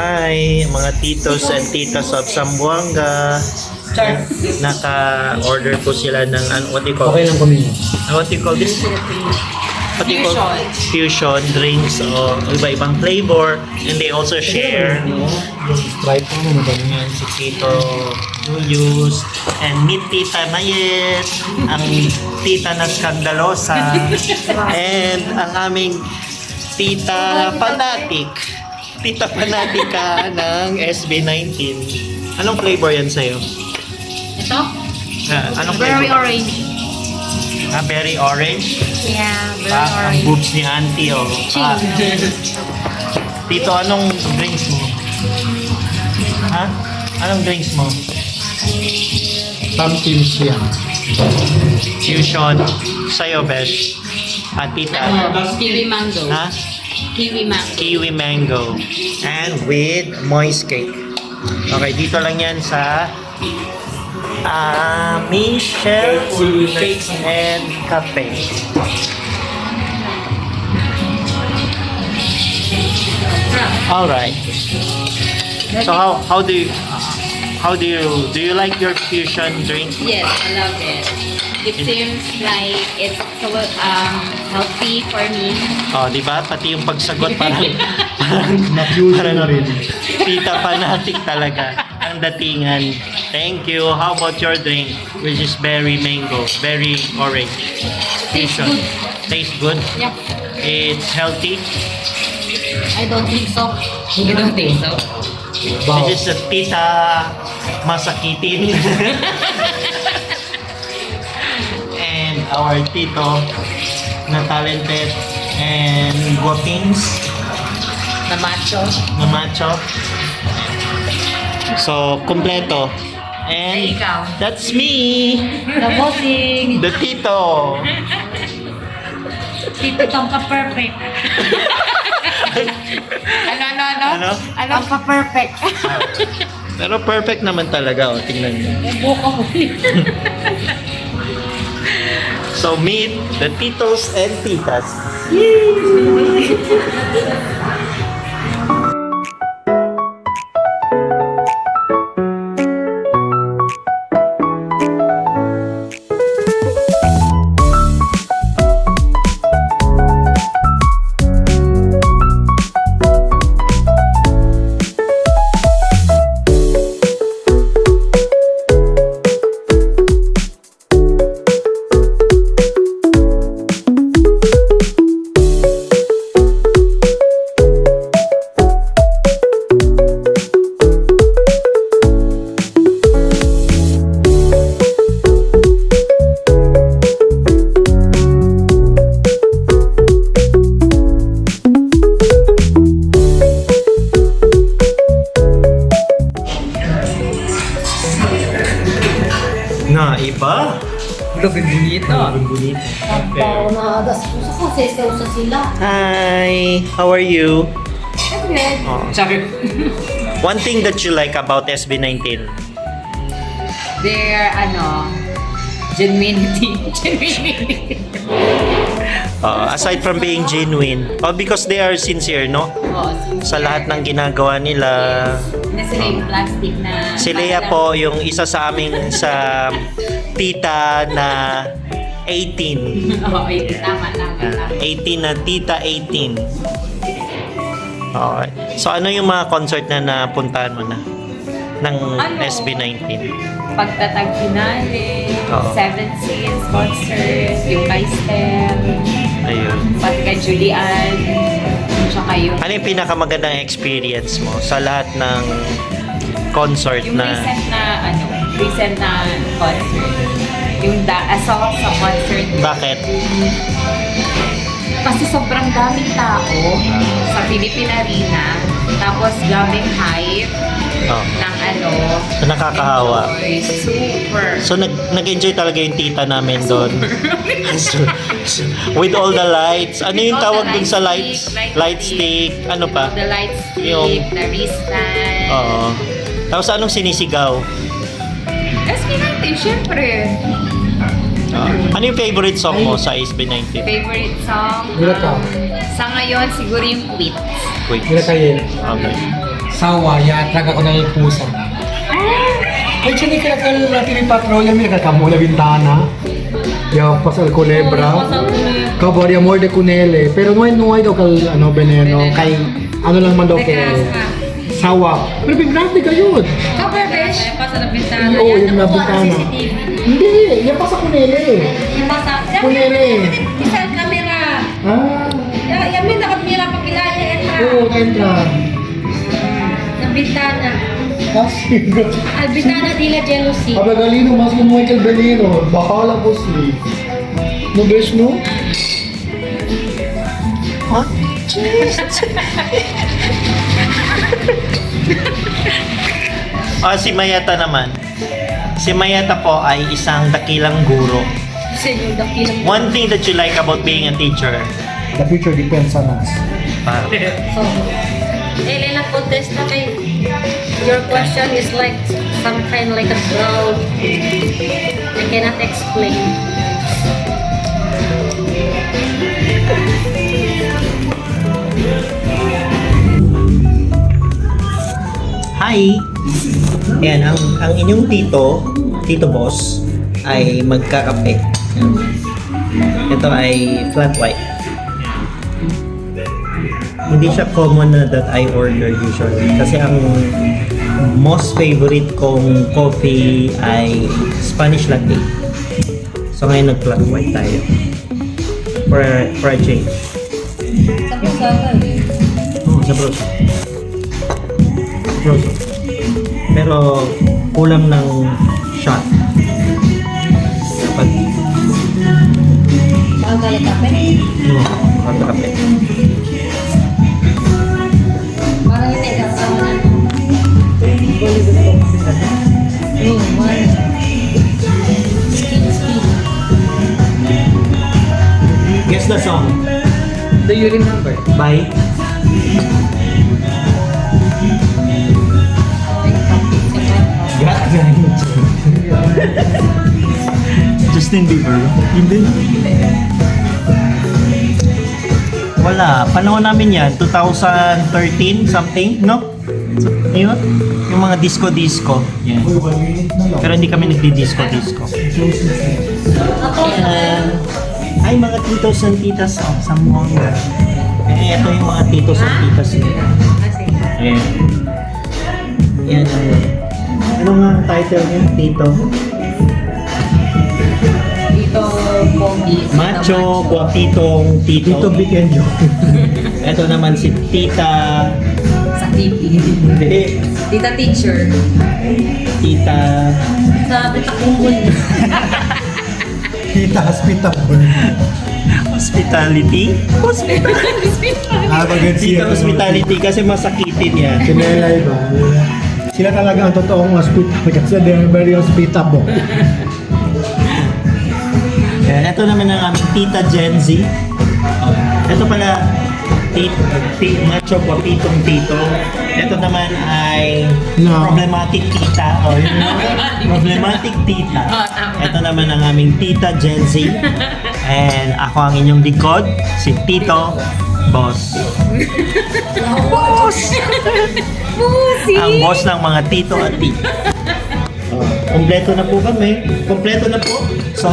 Hi, mga titos and titas of Zamboanga. Naka-order po sila ng what do you call? Okay lang kami. What do you call this? What do you call? Fusion drinks o iba-ibang flavor, and they also share Sprite po mo madami. yan si Tito Julius and meet Tita Mayet, ang tita na skandalosa, and ang aming tita fanatic. Tita fanatica ng SB19. Anong flavor yan sa'yo? Ito? Anong Very flavor? orange. Berry orange? Yeah, very Ang orange. boobs ni auntie, oh. Tito, anong drinks mo? Ha? Anong drinks mo? Pumpkin siya. Fusion. Sa'yo, Besh. Tita. Kiwi mango. Ha? Kiwi mango. Kiwi mango. And with moist cake. Okay, dito lang yan sa Michelle Cakes and Cafe. Alright. So how do you like your fusion drink? Yes, I love it. It seems like it's so healthy for me. Oh, di ba? Pati yung pagsagot parang Na-fusion na rin. tita fanatic talaga ang datingan. Thank you. How about your drink, which is berry mango, berry orange Tastes fusion? good. Tastes good. Yeah. It's healthy. I don't think so. You don't think so? Wow. This is a tita masakitin. And our tito na talented and guapings Na macho. na macho. So, kompleto. And Ay, ikaw. that's me, The bossing. the tito. Tito tong ka-perfect. Ano? Ano ka-perfect? Pero perfect naman talaga, oh. Tingnan niyo. Buka mo. So, meet the titos and titas. Na iba. Lubing bonito. Bonito. Tao na adas po sa kasi sila. Hi, how are you? Good. Oh. Sabi, One thing that you like about SB19? their, genuinity. Aside from being genuine, because they are sincere, no? Sa lahat ng ginagawa nila. Na sila yung plastic na... Si Lea po, yung isa sa aming sa tita na 18. Oo, tama. 18 na tita 18. Okay. So ano yung mga concert na napuntahan mo na ng SB19? Pagtatag finale, Oo. 7 Seas concert, yung kay Stem, Ayun. pati kay Julian, tsaka yung... Ano yung pinakamagandang experience mo sa lahat ng concert Yung na recent na concert. Yung sa concert. bakit? Kasi sobrang daming tao sa Philippine Arena. Tapos daming hype Oh. ng So, nakakahawa. enjoy. Super. So nag-enjoy talaga yung tita namin doon. With all the lights. Ano yung With all tawag the dun sa light lights? stick, Light stick. Ano pa? The light stick, Yung- the wristband. Oo. Tapos anong sinisigaw? SB19, syempre. Ano yung favorite song mo sa SB19? Favorite song? Mira ka. Sa ngayon, siguro yung Quit. Wait. Mira kayo. Okay. Sawa, yatrag ako ng pusa. Ay, siya ka natin patrol yung nagkakamula bintana. Yung pasal culebra. Kabar yung more de kunele. Pero nuway daw kal ano veneno kay ano lang man daw kay sawa. Pero bigranti kayo. Cover, besh. Pasa na bintana. Oo, yung nabintana. Hindi, yung pa sa kunele. Yung basa. Kunele. Isang camera. Ah, Yamin nakamira pa kilala entra. oo, entra. Ng bintana. Kasi, Al bintana dila jealousy. abagalino mas kung Michael Benino. Bahala po si. No bes, no? Huh? Si Mayata naman. Si Mayata po ay isang dakilang guro. Kasi yung dakilang. One thing that you like about being a teacher, The future depends on us. So, Elena contest na kay your question is like some kind like a cloud. I cannot explain. Hi! Ayan, ang inyong tito boss, ay magkakape. Ito ay flat white. Hindi siya common na that I order usually. Kasi ang most favorite kong coffee ay Spanish latte. So ngayon nag-flat white tayo. For a change. Sa pusagan. Oh, sa broso. Broso. Pero kulang ng shot. Dapat Bagal kape. magkakape. Parang hindi kasama na. One. Speed. Guess the song. Do you remember? By Justin Bieber? Hindi. Wala. Panahon namin yan. 2013 something, no? Yun? Yung mga disco-disco. Yan. Uy, 1 minute na lang. Pero hindi kami nagdi-disco-disco. Ayan. Ay, mga titos and titas sa Zamboanga. Eh, ito yung mga titos and titas nila. Ayan. Yan ang... Ano nga ang title niya? Tito? Dito, Pogi. Macho, guapitong tito. Dito big and you. Ito naman si Tita... Sa TV. Hindi. Tita teacher. Tita... Sa Bitakumbol. Kita hospitable. Hospitality? Ah, pagod Tita Hospitality kasi masakitin yan. Sinelay ba? Sila talaga ang totoong hospital kasi they're very hospitable. Ayan, ito naman ang aming Tita Gen Z. Ito pala, macho guapitong tito. Ito naman ay No. problematic tita. O, yun na. Problematic tita. Ito naman ang aming Tita Gen Z. And ako ang inyong likod, si Tito Boss. Boss! Ang boss ng mga tito at tita. Kompleto na po kami. Kompleto na po. So,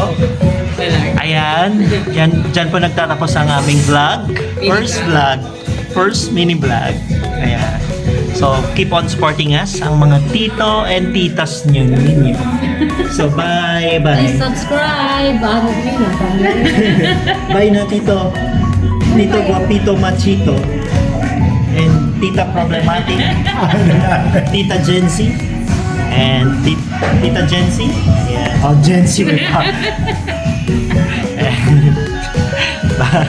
ayan. Diyan po nagtatapos ang aming vlog. First mini vlog. Ayan. So, keep on supporting us, ang mga tito and titas ninyo. So, bye! Subscribe. Ano din na? Bye na, Tito. Tito Guapito Machito. And Tita Problematic. Tita Jency. And Tita Jency. Yeah. Oh, Jency with her. And bye.